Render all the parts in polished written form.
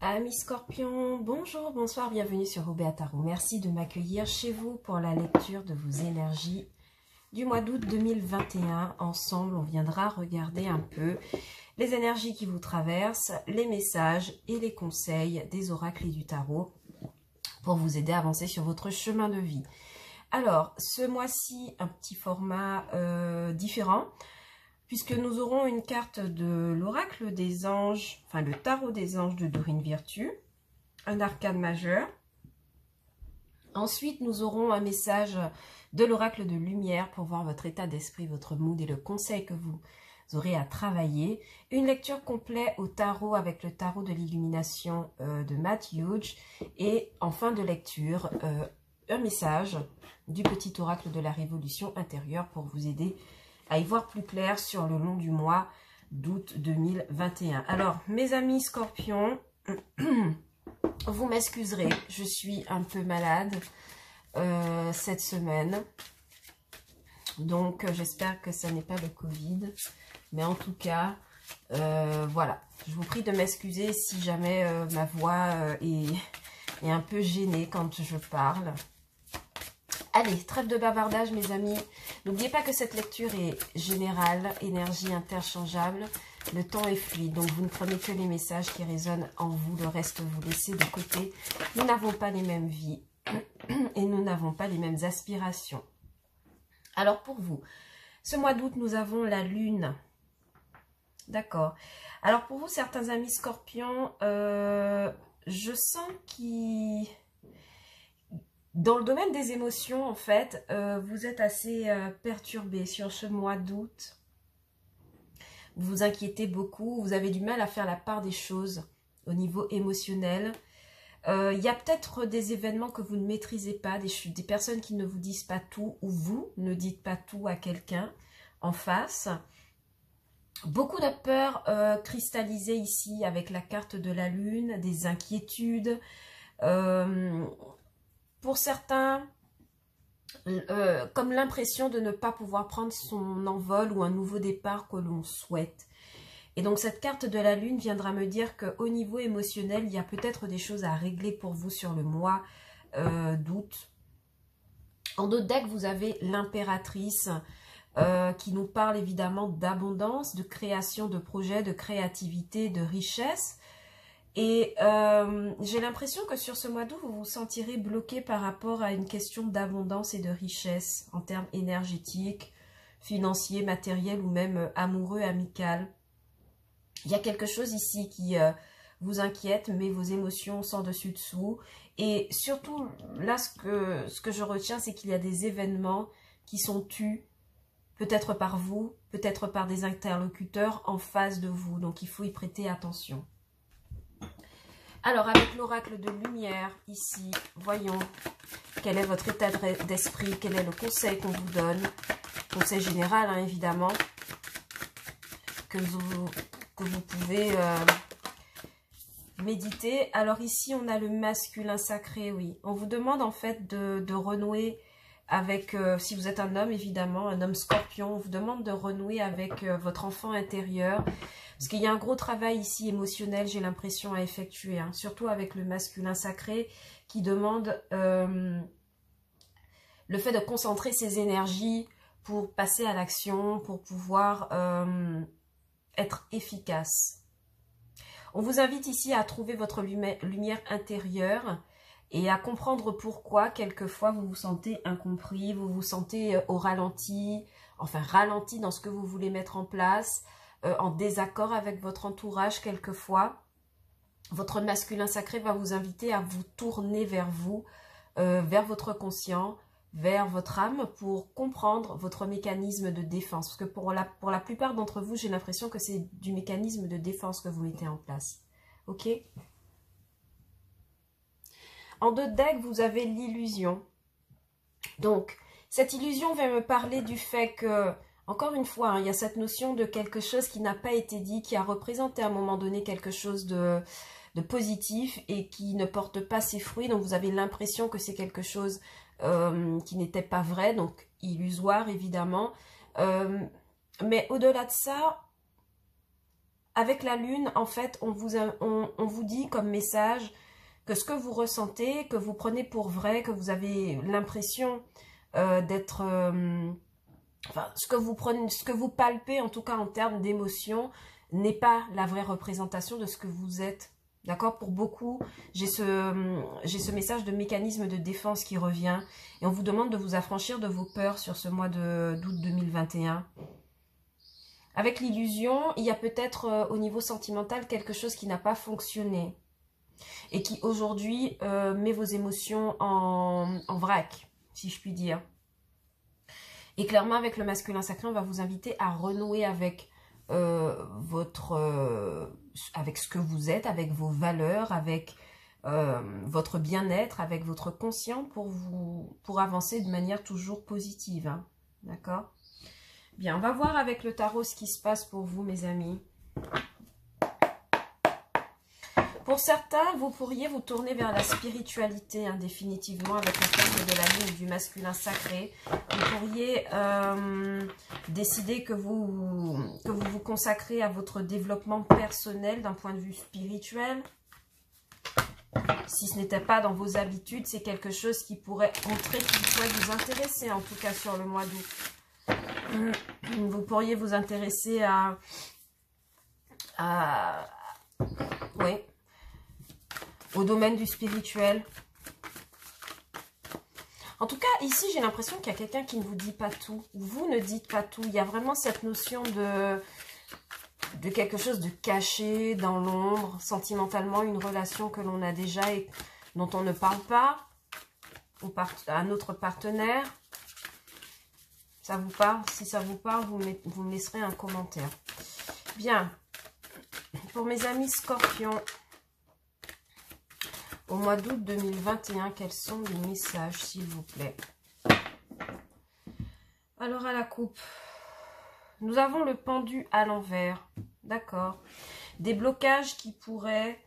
Amis Scorpions, bonjour, bonsoir, bienvenue sur Roubéa Tarot. Merci de m'accueillir chez vous pour la lecture de vos énergies du mois d'août 2021. Ensemble, on viendra regarder un peu les énergies qui vous traversent, les messages et les conseils des oracles et du tarot pour vous aider à avancer sur votre chemin de vie. Alors, ce mois-ci, un petit format différent, puisque nous aurons une carte de l'oracle des anges, enfin le tarot des anges de Dorine Virtue, un arcane majeur. Ensuite, nous aurons un message de l'oracle de lumière pour voir votre état d'esprit, votre mood et le conseil que vous aurez à travailler. Une lecture complète au tarot avec le tarot de l'illumination de Matt Hughes. Et en fin de lecture, un message du petit oracle de la révolution intérieure pour vous aider à y voir plus clair sur le long du mois d'août 2021. Alors, mes amis Scorpions, vous m'excuserez, je suis un peu malade cette semaine. Donc, j'espère que ça n'est pas le Covid. Mais en tout cas, voilà. Je vous prie de m'excuser si jamais ma voix est un peu gênée quand je parle. Allez, trêve de bavardage mes amis. N'oubliez pas que cette lecture est générale, énergie interchangeable. Le temps est fluide, donc vous ne prenez que les messages qui résonnent en vous. Le reste, vous laissez de côté. Nous n'avons pas les mêmes vies et nous n'avons pas les mêmes aspirations. Alors pour vous, ce mois d'août, nous avons la lune. D'accord. Alors pour vous, certains amis Scorpions, je sens qu'ils... Dans le domaine des émotions, en fait, vous êtes assez perturbé sur ce mois d'août. Vous vous inquiétez beaucoup, vous avez du mal à faire la part des choses au niveau émotionnel. Il y a peut-être des événements que vous ne maîtrisez pas, des personnes qui ne vous disent pas tout, ou vous ne dites pas tout à quelqu'un en face. Beaucoup de peurs cristallisées ici avec la carte de la lune, des inquiétudes. Pour certains, comme l'impression de ne pas pouvoir prendre son envol ou un nouveau départ que l'on souhaite. Et donc cette carte de la lune viendra me dire qu'au niveau émotionnel, il y a peut-être des choses à régler pour vous sur le mois d'août. En d'autres decks, vous avez l'impératrice qui nous parle évidemment d'abondance, de création de projets, de créativité, de richesse. Et j'ai l'impression que sur ce mois d'août, vous vous sentirez bloqué par rapport à une question d'abondance et de richesse en termes énergétiques, financiers, matériels ou même amoureux, amical. Il y a quelque chose ici qui vous inquiète, mais vos émotions sont dessus-dessous. Et surtout, là, ce que je retiens, c'est qu'il y a des événements qui sont tus, peut-être par vous, peut-être par des interlocuteurs en face de vous. Donc, il faut y prêter attention. Alors, avec l'oracle de lumière, ici, voyons quel est votre état d'esprit, quel est le conseil qu'on vous donne. Conseil général, hein, évidemment, que vous pouvez méditer. Alors ici, on a le masculin sacré, oui. On vous demande en fait de renouer avec, si vous êtes un homme, évidemment, un homme scorpion, on vous demande de renouer avec votre enfant intérieur. Parce qu'il y a un gros travail ici émotionnel, j'ai l'impression, à effectuer. Hein, surtout avec le masculin sacré qui demande le fait de concentrer ses énergies pour passer à l'action, pour pouvoir être efficace. On vous invite ici à trouver votre lumière intérieure et à comprendre pourquoi, quelquefois, vous vous sentez incompris, vous vous sentez au ralenti, enfin ralenti dans ce que vous voulez mettre en place, en désaccord avec votre entourage quelquefois. Votre masculin sacré va vous inviter à vous tourner vers vous, vers votre conscient, vers votre âme pour comprendre votre mécanisme de défense. Parce que pour la plupart d'entre vous, j'ai l'impression que c'est du mécanisme de défense que vous mettez en place. Ok? En deux decks, vous avez l'illusion. Donc, cette illusion va me parler du fait que, encore une fois, hein, il y a cette notion de quelque chose qui n'a pas été dit, qui a représenté à un moment donné quelque chose de positif et qui ne porte pas ses fruits. Donc, vous avez l'impression que c'est quelque chose qui n'était pas vrai, donc illusoire, évidemment. Mais au-delà de ça, avec la lune, en fait, on vous dit comme message que ce que vous ressentez, que vous prenez pour vrai, que vous avez l'impression d'être... enfin, ce que vous palpez, en tout cas en termes d'émotion, n'est pas la vraie représentation de ce que vous êtes. D'accord? Pour beaucoup, j'ai ce message de mécanisme de défense qui revient. Et on vous demande de vous affranchir de vos peurs sur ce mois d'août 2021. Avec l'illusion, il y a peut-être au niveau sentimental quelque chose qui n'a pas fonctionné. Et qui aujourd'hui met vos émotions en vrac, si je puis dire. Et clairement, avec le masculin sacré, on va vous inviter à renouer avec avec ce que vous êtes, avec vos valeurs, avec votre bien-être, avec votre conscient pour avancer de manière toujours positive. Hein. D'accord? Bien, on va voir avec le tarot ce qui se passe pour vous, mes amis. Pour certains, vous pourriez vous tourner vers la spiritualité, hein, définitivement, avec la carte de la lune du masculin sacré. Vous pourriez décider que vous vous consacrez à votre développement personnel d'un point de vue spirituel. Si ce n'était pas dans vos habitudes, c'est quelque chose qui pourrait entrer, qui pourrait vous intéresser, en tout cas sur le mois d'août. Vous pourriez vous intéresser oui, au domaine du spirituel. En tout cas, ici, j'ai l'impression qu'il y a quelqu'un qui ne vous dit pas tout. Vous ne dites pas tout. Il y a vraiment cette notion de quelque chose de caché, dans l'ombre, sentimentalement, une relation que l'on a déjà et dont on ne parle pas à notre partenaire. Ça vous parle? Si ça vous parle, vous me laisserez un commentaire. Bien. Pour mes amis scorpions, au mois d'août 2021, quels sont les messages, s'il vous plaît? Alors, à la coupe, nous avons le pendu à l'envers. D'accord. Des blocages qui pourraient...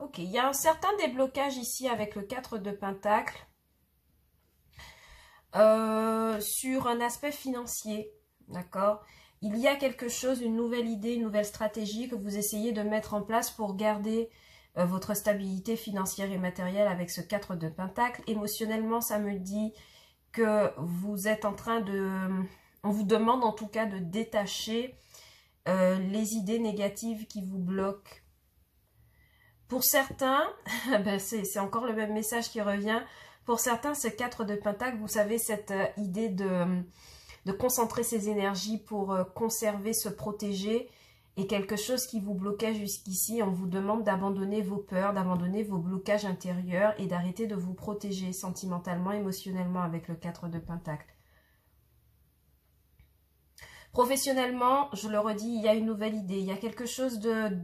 Ok, il y a un certain déblocage ici avec le 4 de Pentacle. Sur un aspect financier. D'accord. Il y a quelque chose, une nouvelle idée, une nouvelle stratégie que vous essayez de mettre en place pour garder votre stabilité financière et matérielle avec ce 4 de Pentacle. Émotionnellement, ça me dit que vous êtes en train de... On vous demande en tout cas de détacher les idées négatives qui vous bloquent. Pour certains, ben c'est encore le même message qui revient. Pour certains, ce 4 de Pentacle, vous savez, cette idée de concentrer ses énergies pour conserver, se protéger, et quelque chose qui vous bloquait jusqu'ici, on vous demande d'abandonner vos peurs, d'abandonner vos blocages intérieurs et d'arrêter de vous protéger sentimentalement, émotionnellement avec le 4 de Pentacle. Professionnellement, je le redis, il y a une nouvelle idée, il y a quelque chose de...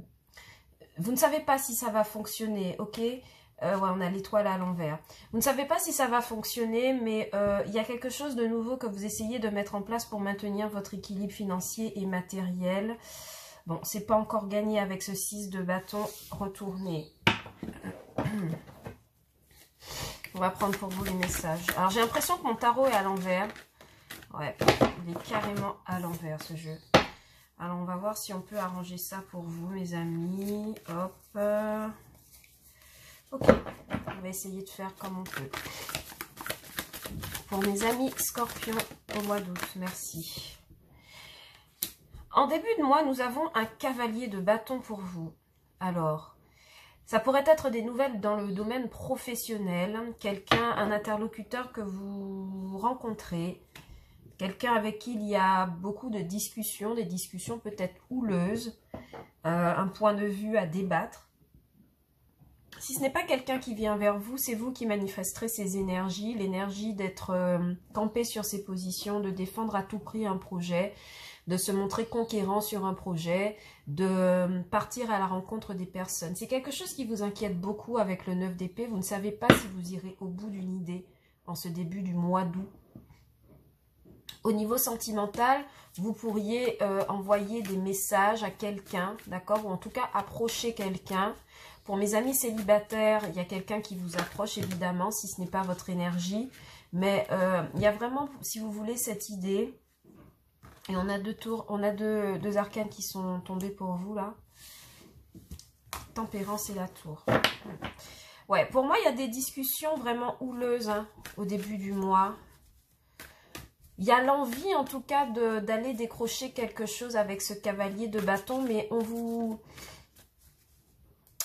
Vous ne savez pas si ça va fonctionner, ok? Ouais, on a l'étoile à l'envers. Vous ne savez pas si ça va fonctionner, mais il y a quelque chose de nouveau que vous essayez de mettre en place pour maintenir votre équilibre financier et matériel. Bon, c'est pas encore gagné avec ce 6 de bâton retourné. On va prendre pour vous les messages. Alors, j'ai l'impression que mon tarot est à l'envers. Ouais, il est carrément à l'envers, ce jeu. Alors, on va voir si on peut arranger ça pour vous, mes amis. Hop. Ok, on va essayer de faire comme on peut. Pour mes amis scorpions au mois d'août, merci. En début de mois, nous avons un cavalier de bâton pour vous. Alors, ça pourrait être des nouvelles dans le domaine professionnel, quelqu'un, un interlocuteur que vous rencontrez, quelqu'un avec qui il y a beaucoup de discussions, des discussions peut-être houleuses, un point de vue à débattre. Si ce n'est pas quelqu'un qui vient vers vous, c'est vous qui manifesterez ces énergies, l'énergie d'être campé sur ses positions, de défendre à tout prix un projet, de se montrer conquérant sur un projet, de partir à la rencontre des personnes. C'est quelque chose qui vous inquiète beaucoup avec le 9 d'épée. Vous ne savez pas si vous irez au bout d'une idée en ce début du mois d'août. Au niveau sentimental, vous pourriez envoyer des messages à quelqu'un, d'accord? Ou en tout cas approcher quelqu'un. Pour mes amis célibataires, il y a quelqu'un qui vous approche évidemment, si ce n'est pas votre énergie. Mais il y a vraiment, si vous voulez, cette idée. Et on a deux arcanes qui sont tombés pour vous là. tempérance et la tour. Ouais, pour moi, il y a des discussions vraiment houleuses hein, au début du mois. Il y a l'envie, en tout cas, d'aller décrocher quelque chose avec ce cavalier de bâton, mais on vous...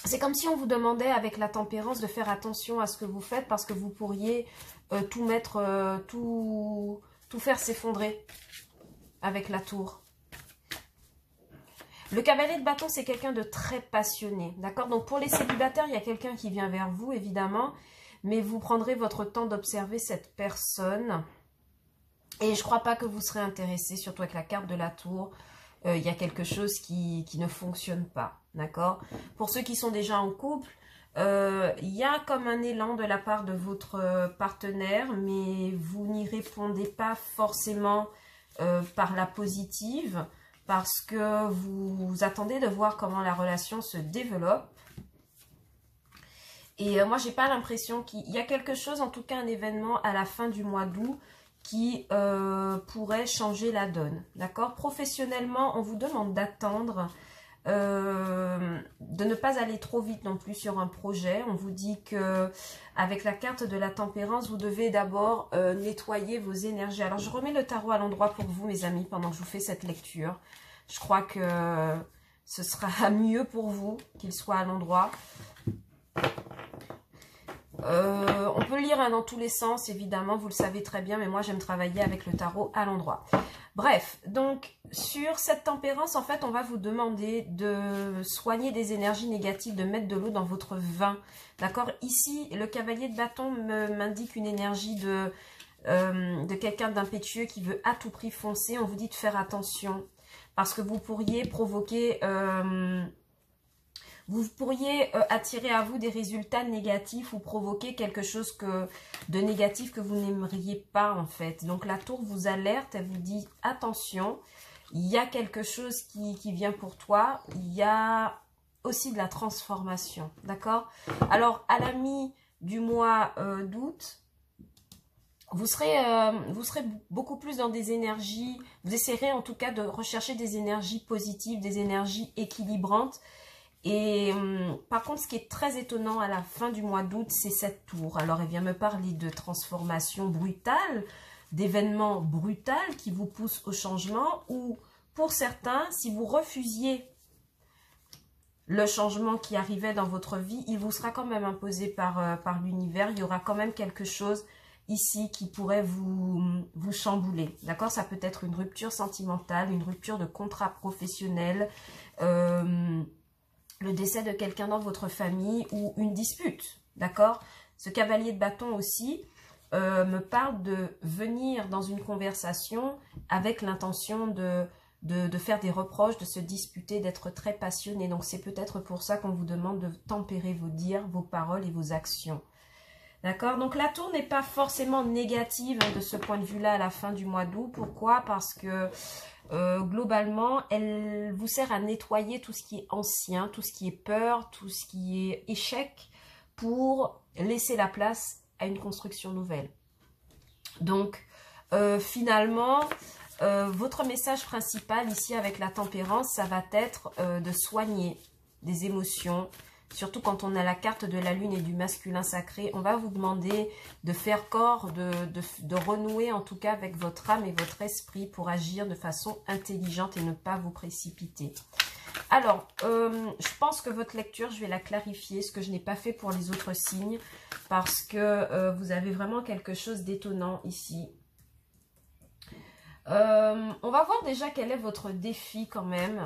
C'est comme si on vous demandait, avec la tempérance, de faire attention à ce que vous faites, parce que vous pourriez tout mettre, tout faire s'effondrer avec la tour. Le cavalier de bâton, c'est quelqu'un de très passionné, d'accord? Donc, pour les célibataires, il y a quelqu'un qui vient vers vous, évidemment, mais vous prendrez votre temps d'observer cette personne. Et je ne crois pas que vous serez intéressé, surtout avec la carte de la tour. Il y a quelque chose qui ne fonctionne pas, d'accord? Pour ceux qui sont déjà en couple, il y a comme un élan de la part de votre partenaire, mais vous n'y répondez pas forcément par la positive, parce que vous attendez de voir comment la relation se développe. Et moi, j'ai pas l'impression qu'il y a quelque chose, en tout cas un événement à la fin du mois d'août, qui pourrait changer la donne, d'accord? Professionnellement, on vous demande d'attendre, de ne pas aller trop vite non plus sur un projet. On vous dit que avec la carte de la tempérance, vous devez d'abord nettoyer vos énergies. Alors, je remets le tarot à l'endroit pour vous, mes amis, pendant que je vous fais cette lecture. Je crois que ce sera mieux pour vous qu'il soit à l'endroit. On peut lire hein, dans tous les sens, évidemment, vous le savez très bien, mais moi j'aime travailler avec le tarot à l'endroit. Bref, donc sur cette tempérance, en fait, on va vous demander de soigner des énergies négatives, de mettre de l'eau dans votre vin, d'accord? Ici, le cavalier de bâton m'indique une énergie de quelqu'un d'impétueux qui veut à tout prix foncer. On vous dit de faire attention, parce que vous pourriez provoquer... vous pourriez attirer à vous des résultats négatifs ou provoquer quelque chose de négatif que vous n'aimeriez pas en fait. Donc la tour vous alerte, elle vous dit attention, il y a quelque chose qui vient pour toi, il y a aussi de la transformation, d'accord? Alors à la mi du mois d'août, vous serez beaucoup plus dans des énergies, vous essayerez en tout cas de rechercher des énergies positives, des énergies équilibrantes. Et par contre, ce qui est très étonnant à la fin du mois d'août, c'est cette tour. Alors, elle vient me parler de transformation brutale, d'événements brutaux qui vous poussent au changement. Ou pour certains, si vous refusiez le changement qui arrivait dans votre vie, il vous sera quand même imposé par l'univers. Il y aura quand même quelque chose ici qui pourrait vous chambouler. D'accord? Ça peut être une rupture sentimentale, une rupture de contrat professionnel, le décès de quelqu'un dans votre famille ou une dispute, d'accord? Ce cavalier de bâton aussi me parle de venir dans une conversation avec l'intention de faire des reproches, de se disputer, d'être très passionné. Donc c'est peut-être pour ça qu'on vous demande de tempérer vos dires, vos paroles et vos actions. D'accord? Donc la tour n'est pas forcément négative hein, de ce point de vue-là à la fin du mois d'août. Pourquoi? Parce que globalement, elle vous sert à nettoyer tout ce qui est ancien, tout ce qui est peur, tout ce qui est échec, pour laisser la place à une construction nouvelle. Donc, finalement, votre message principal ici avec la tempérance, ça va être de soigner des émotions. Surtout quand on a la carte de la lune et du masculin sacré, on va vous demander de faire corps, de renouer en tout cas avec votre âme et votre esprit pour agir de façon intelligente et ne pas vous précipiter. Alors, je pense que votre lecture, je vais la clarifier, ce que je n'ai pas fait pour les autres signes, parce que vous avez vraiment quelque chose d'étonnant ici. On va voir déjà quel est votre défi quand même.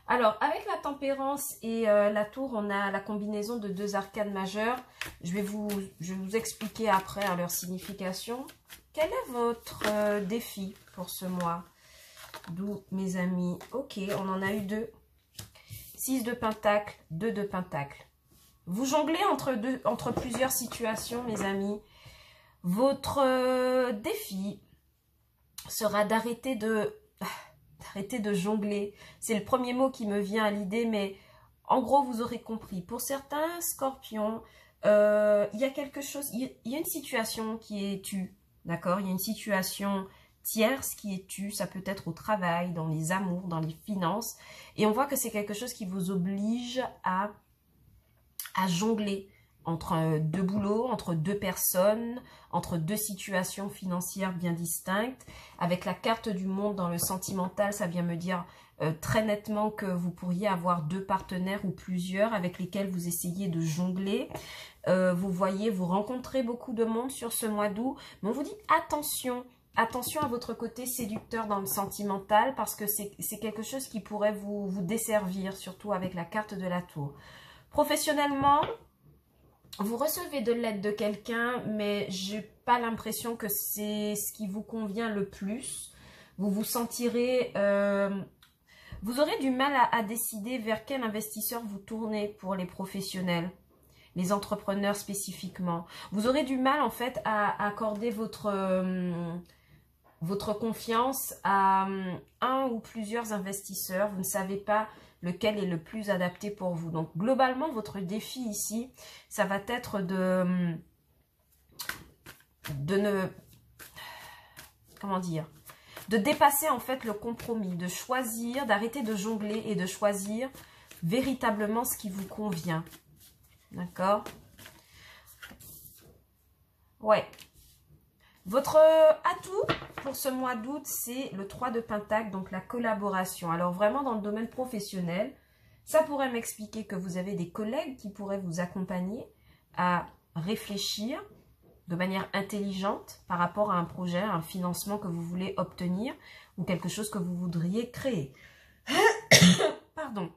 Alors, avec la tempérance et la tour, on a la combinaison de deux arcanes majeures. Je vais vous expliquer après hein, leur signification. Quel est votre défi pour ce mois? D'où, mes amis? Ok, on en a eu deux. 6 de pentacles, 2 de pentacles. Vous jonglez entre plusieurs situations, mes amis. Votre défi sera d'arrêter de jongler. C'est le premier mot qui me vient à l'idée, mais en gros, vous aurez compris. Pour certains scorpions, il y a quelque chose, il y a une situation qui est tue, d'accord? Il y a une situation tierce qui est tue. Ça peut être au travail, dans les amours, dans les finances. Et on voit que c'est quelque chose qui vous oblige à jongler entre deux boulots, entre deux personnes, entre deux situations financières bien distinctes. Avec la carte du monde dans le sentimental, ça vient me dire très nettement que vous pourriez avoir deux partenaires ou plusieurs avec lesquels vous essayez de jongler. Vous voyez, vous rencontrez beaucoup de monde sur ce mois d'août, mais on vous dit attention. Attention à votre côté séducteur dans le sentimental parce que c'est quelque chose qui pourrait vous desservir, surtout avec la carte de la tour. Professionnellement, vous recevez de l'aide de quelqu'un, mais j'ai pas l'impression que c'est ce qui vous convient le plus. Vous vous sentirez... vous aurez du mal à décider vers quel investisseur vous tournez pour les professionnels, les entrepreneurs spécifiquement. Vous aurez du mal en fait à accorder votre confiance à un ou plusieurs investisseurs. Vous ne savez pas lequel est le plus adapté pour vous. Donc, globalement, votre défi ici, ça va être de dépasser en fait le compromis, de choisir, d'arrêter de jongler et de choisir véritablement ce qui vous convient. D'accord? Ouais. Votre atout pour ce mois d'août, c'est le 3 de Pentacle, donc la collaboration. Alors vraiment dans le domaine professionnel, ça pourrait m'expliquer que vous avez des collègues qui pourraient vous accompagner à réfléchir de manière intelligente par rapport à un projet, à un financement que vous voulez obtenir ou quelque chose que vous voudriez créer. Pardon.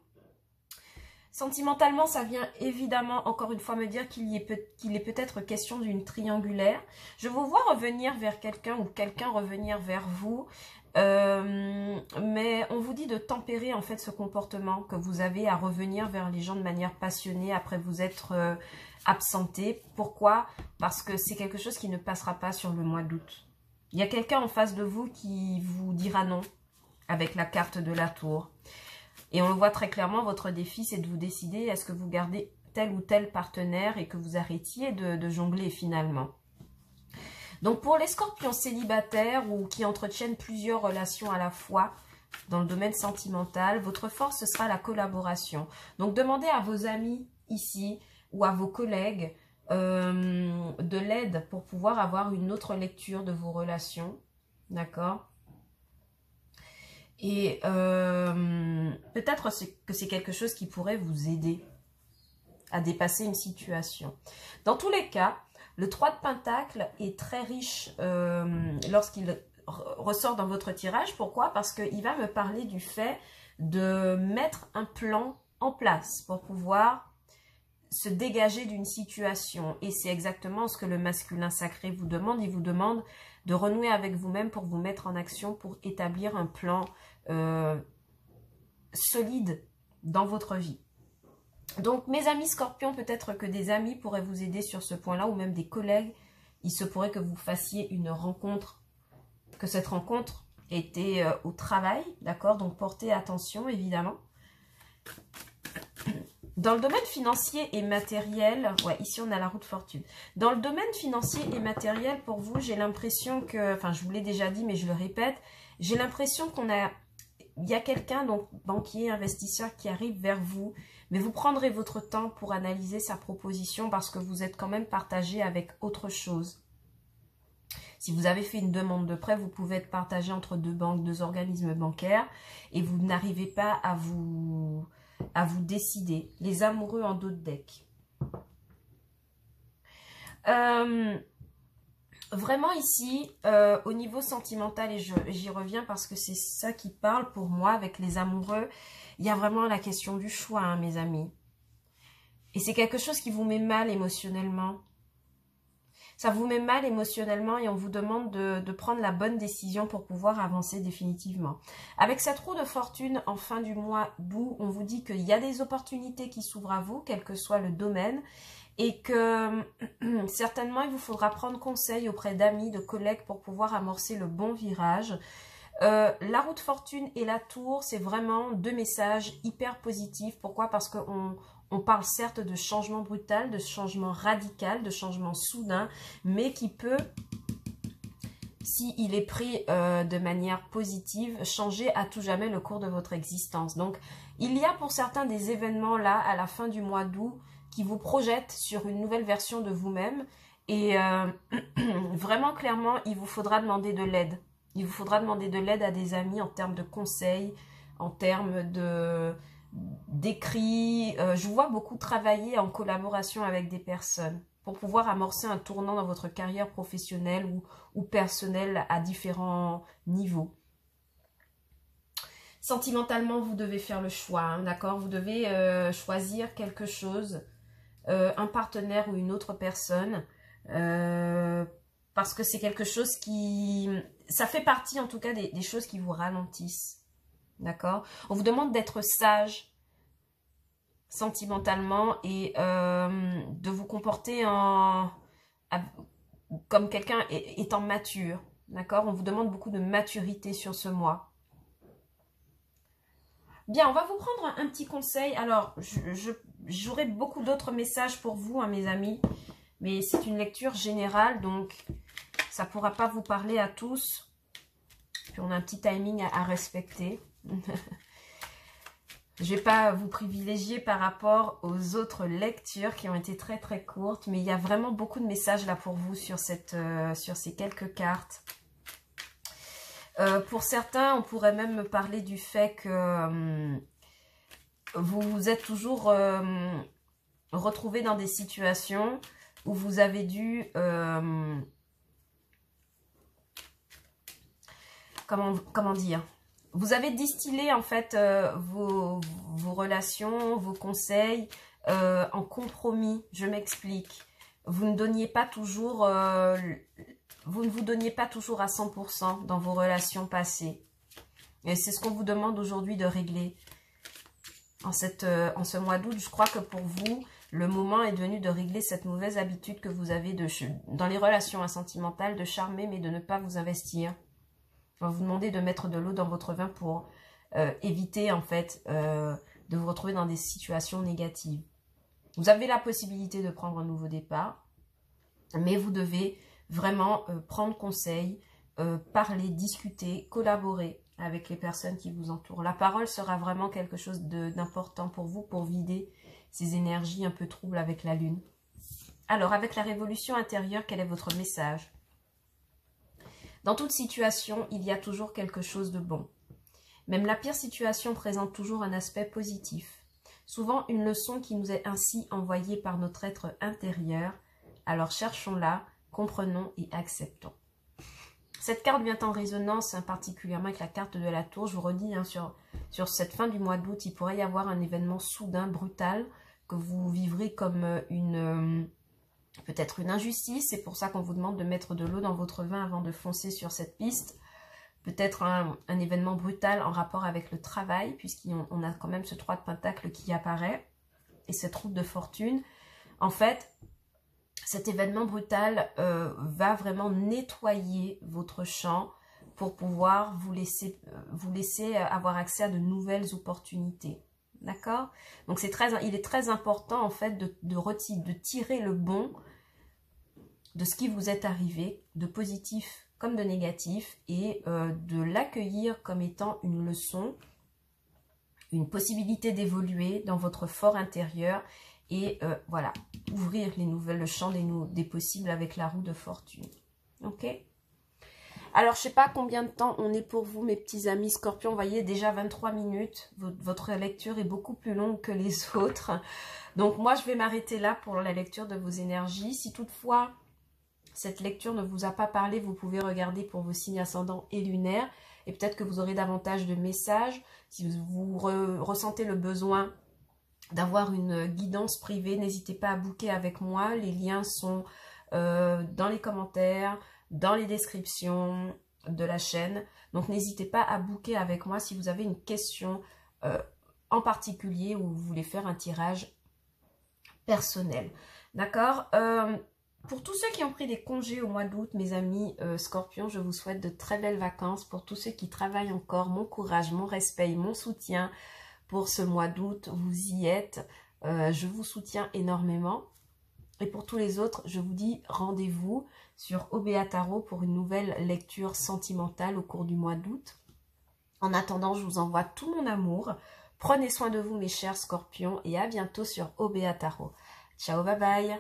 Sentimentalement, ça vient évidemment, encore une fois, me dire qu'il est peut-être question d'une triangulaire. Je vous vois revenir vers quelqu'un ou quelqu'un revenir vers vous. Mais on vous dit de tempérer en fait ce comportement que vous avez à revenir vers les gens de manière passionnée après vous être absenté. Pourquoi? Parce que c'est quelque chose qui ne passera pas sur le mois d'août. Il y a quelqu'un en face de vous qui vous dira non avec la carte de la tour. Et on le voit très clairement, votre défi, c'est de vous décider, est-ce que vous gardez tel ou tel partenaire et que vous arrêtiez de jongler finalement. Donc pour les scorpions célibataires ou qui entretiennent plusieurs relations à la fois dans le domaine sentimental, votre force, ce sera la collaboration. Donc demandez à vos amis ici ou à vos collègues de l'aide pour pouvoir avoir une autre lecture de vos relations. D'accord ? Et peut-être que c'est quelque chose qui pourrait vous aider à dépasser une situation. Dans tous les cas, le 3 de Pentacle est très riche lorsqu'il ressort dans votre tirage. Pourquoi? Parce qu'il va me parler du fait de mettre un plan en place pour pouvoir se dégager d'une situation. Et c'est exactement ce que le masculin sacré vous demande. Il vous demande de renouer avec vous-même pour vous mettre en action, pour établir un plan solide dans votre vie. Donc, mes amis scorpions, peut-être que des amis pourraient vous aider sur ce point-là, ou même des collègues. Il se pourrait que vous fassiez une rencontre, que cette rencontre était au travail, d'accord? Donc, portez attention, évidemment. Dans le domaine financier et matériel, ouais, ici on a la roue de fortune. Dans le domaine financier et matériel, pour vous, j'ai l'impression que, enfin, je vous l'ai déjà dit, mais je le répète, j'ai l'impression il y a quelqu'un, donc banquier, investisseur, qui arrive vers vous, mais vous prendrez votre temps pour analyser sa proposition parce que vous êtes quand même partagé avec autre chose. Si vous avez fait une demande de prêt, vous pouvez être partagé entre deux banques, deux organismes bancaires, et vous n'arrivez pas à vous décider. Les amoureux en dos de deck. Vraiment ici, au niveau sentimental, et j'y reviens parce que c'est ça qui parle pour moi avec les amoureux, il y a vraiment la question du choix, hein, mes amis. Et c'est quelque chose qui vous met mal émotionnellement. Ça vous met mal émotionnellement et on vous demande de prendre la bonne décision pour pouvoir avancer définitivement. Avec cette roue de fortune en fin du mois d'août, on vous dit qu'il y a des opportunités qui s'ouvrent à vous, quel que soit le domaine, et que certainement il vous faudra prendre conseil auprès d'amis, de collègues pour pouvoir amorcer le bon virage. La roue de fortune et la tour, c'est vraiment deux messages hyper positifs. Pourquoi? Parce qu'on parle certes de changement brutal, de changement radical, de changement soudain, mais qui peut s'il est pris de manière positive, changer à tout jamais le cours de votre existence. Donc, il y a pour certains des événements là, à la fin du mois d'août, qui vous projettent sur une nouvelle version de vous-même. Et vraiment, clairement, il vous faudra demander de l'aide. Il vous faudra demander de l'aide à des amis en termes de conseils, en termes d'écrits. Je vous vois beaucoup travailler en collaboration avec des personnes pour pouvoir amorcer un tournant dans votre carrière professionnelle ou personnelle à différents niveaux. Sentimentalement, vous devez faire le choix, hein, d'accord? Vous devez choisir quelque chose, un partenaire ou une autre personne, parce que c'est quelque chose qui... Ça fait partie en tout cas des choses qui vous ralentissent, d'accord? On vous demande d'être sage sentimentalement et de vous comporter comme quelqu'un étant mature, d'accord? On vous demande beaucoup de maturité sur ce mois. Bien, on va vous prendre un petit conseil. Alors, j'aurai beaucoup d'autres messages pour vous, hein, mes amis, mais c'est une lecture générale, donc ça ne pourra pas vous parler à tous. Puis on a un petit timing à respecter. Je ne vais pas vous privilégier par rapport aux autres lectures qui ont été très très courtes, mais il y a vraiment beaucoup de messages là pour vous sur ces quelques cartes. Pour certains, on pourrait même me parler du fait que vous vous êtes toujours retrouvé dans des situations où vous avez dû... comment dire? Vous avez distillé en fait vos relations, vos conseils en compromis. Je m'explique. Vous ne donniez pas toujours... vous ne vous donniez pas toujours à 100% dans vos relations passées. Et c'est ce qu'on vous demande aujourd'hui de régler. En ce mois d'août, je crois que pour vous, le moment est venu de régler cette mauvaise habitude que vous avez dans les relations sentimentales, de charmer mais de ne pas vous investir. On va vous demander de mettre de l'eau dans votre vin pour éviter en fait de vous retrouver dans des situations négatives. Vous avez la possibilité de prendre un nouveau départ, mais vous devez vraiment prendre conseil, parler, discuter, collaborer avec les personnes qui vous entourent. La parole sera vraiment quelque chose d'important pour vous, pour vider ces énergies un peu troubles avec la lune. Alors, avec la révolution intérieure, quel est votre message? Dans toute situation, il y a toujours quelque chose de bon. Même la pire situation présente toujours un aspect positif. Souvent une leçon qui nous est ainsi envoyée par notre être intérieur. Alors cherchons-la, comprenons et acceptons. Cette carte vient en résonance, hein, particulièrement avec la carte de la tour. Je vous redis, hein, sur cette fin du mois d'août, il pourrait y avoir un événement soudain, brutal, que vous vivrez comme peut-être une injustice. C'est pour ça qu'on vous demande de mettre de l'eau dans votre vin avant de foncer sur cette piste. Peut-être un événement brutal en rapport avec le travail, puisqu'on a quand même ce 3 de Pentacle qui apparaît, et cette route de fortune. En fait, cet événement brutal va vraiment nettoyer votre champ pour pouvoir vous laisser avoir accès à de nouvelles opportunités. D'accord? Donc il est très important en fait de tirer le bon de ce qui vous est arrivé, de positif comme de négatif, et de l'accueillir comme étant une leçon, une possibilité d'évoluer dans votre fort intérieur. Et voilà, ouvrir le champ des possibles avec la roue de fortune. Ok? Alors, je ne sais pas combien de temps on est pour vous, mes petits amis Scorpions. Vous voyez, déjà 23 minutes. Votre lecture est beaucoup plus longue que les autres. Donc, moi, je vais m'arrêter là pour la lecture de vos énergies. Si toutefois, cette lecture ne vous a pas parlé, vous pouvez regarder pour vos signes ascendants et lunaires. Et peut-être que vous aurez davantage de messages. Si vous ressentez le besoin d'avoir une guidance privée, n'hésitez pas à booker avec moi. Les liens sont dans les commentaires, dans les descriptions de la chaîne. Donc n'hésitez pas à booker avec moi si vous avez une question en particulier ou vous voulez faire un tirage personnel. D'accord? Pour tous ceux qui ont pris des congés au mois d'août, mes amis Scorpions, je vous souhaite de très belles vacances. Pour tous ceux qui travaillent encore, mon courage, mon respect, mon soutien. Pour ce mois d'août, vous y êtes. Je vous soutiens énormément. Et pour tous les autres, je vous dis rendez-vous sur OBA Tarot pour une nouvelle lecture sentimentale au cours du mois d'août. En attendant, je vous envoie tout mon amour. Prenez soin de vous mes chers scorpions et à bientôt sur OBA Tarot. Ciao, bye bye.